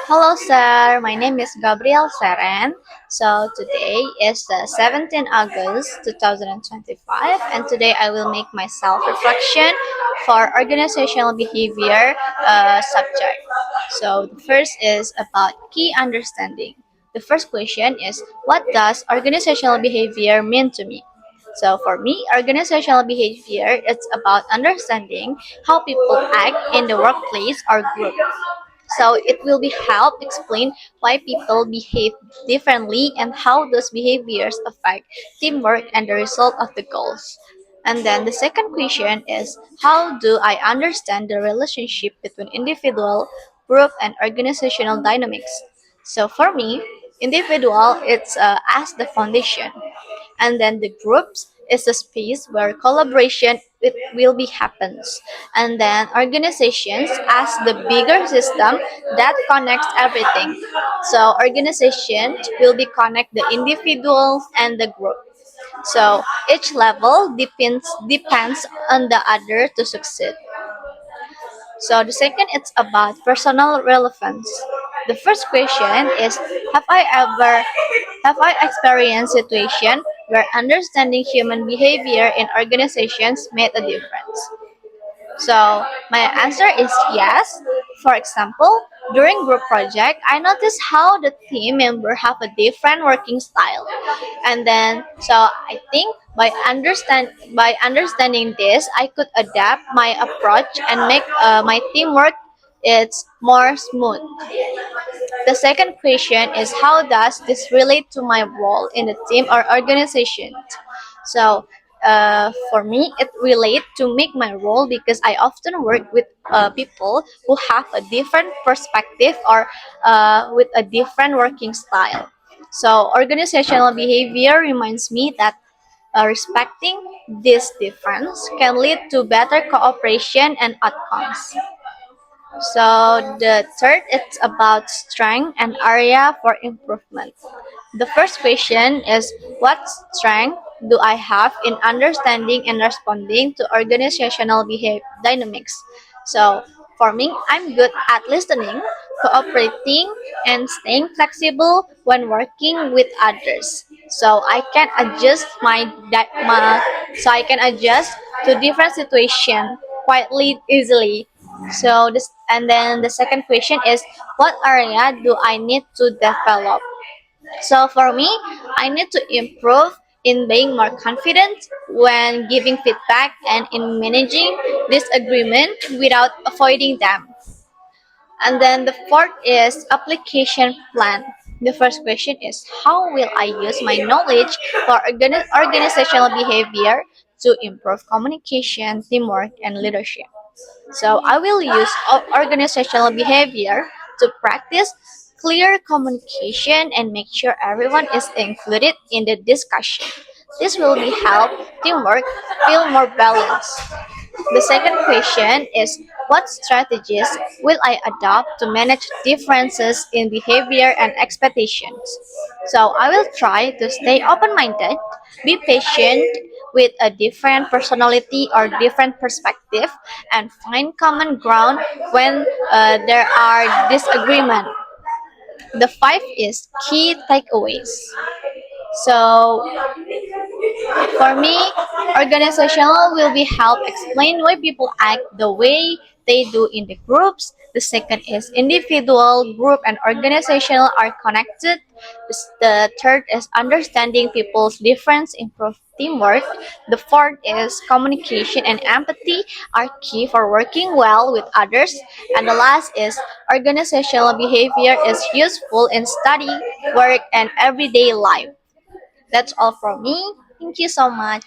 Hello, sir. My name is Gabriel Seren. So today is the 17th August 2025, and today I will make my self-reflection for organizational behavior subject. So the first is about key understanding. The first question is, what does organizational behavior mean to me? So for me, organizational behavior is about understanding how people act in the workplace or group. So it will be help explain why people behave differently and how those behaviors affect teamwork and the result of the goals. And then the second question is, how do I understand the relationship between individual, group, and organizational dynamics? So for me, individual it's as the foundation, and then the groups is a space where collaboration it will be happens, and then organizations as the bigger system that connects everything. So organizations will be connect the individuals and the group, so each level depends on the other to succeed. So the second it's about personal relevance. The first question is, have I experienced situation where understanding human behavior in organizations made a difference? So my answer is yes. For example, during group project, I noticed how the team member have a different working style, and then so I think by understanding this, I could adapt my approach and make my teamwork it's more smooth. The second question is, how does this relate to my role in the team or organization? So, for me, it relates to make my role because I often work with people who have a different perspective or with a different working style. So, organizational behavior reminds me that respecting this difference can lead to better cooperation and outcomes. So the third it's about strength and area for improvement. The first question is, what strength do I have in understanding and responding to organizational behavior dynamics? So for me, I'm good at listening, cooperating, and staying flexible when working with others. So I can adjust so I can adjust to different situations quietly easily. So this, and then the second question is, what area do I need to develop? So for me, I need to improve in being more confident when giving feedback and in managing disagreement without avoiding them. And then the fourth is application plan. The first question is, how will I use my knowledge for organizational behavior to improve communication, teamwork, and leadership? So I will use organizational behavior to practice clear communication and make sure everyone is included in the discussion. This will be help teamwork feel more balanced. The second question is, what strategies will I adopt to manage differences in behavior and expectations? So I will try to stay open-minded, be patient with a different personality or different perspective, and find common ground when there are disagreement. The five is key takeaways. So for me, organizational will be help explain why people act the way they do in the groups. The second is individual, group, and organizational are connected. The third is understanding people's difference, improve teamwork. The fourth is communication and empathy are key for working well with others. And the last is organizational behavior is useful in study, work, and everyday life. That's all from me. Thank you so much.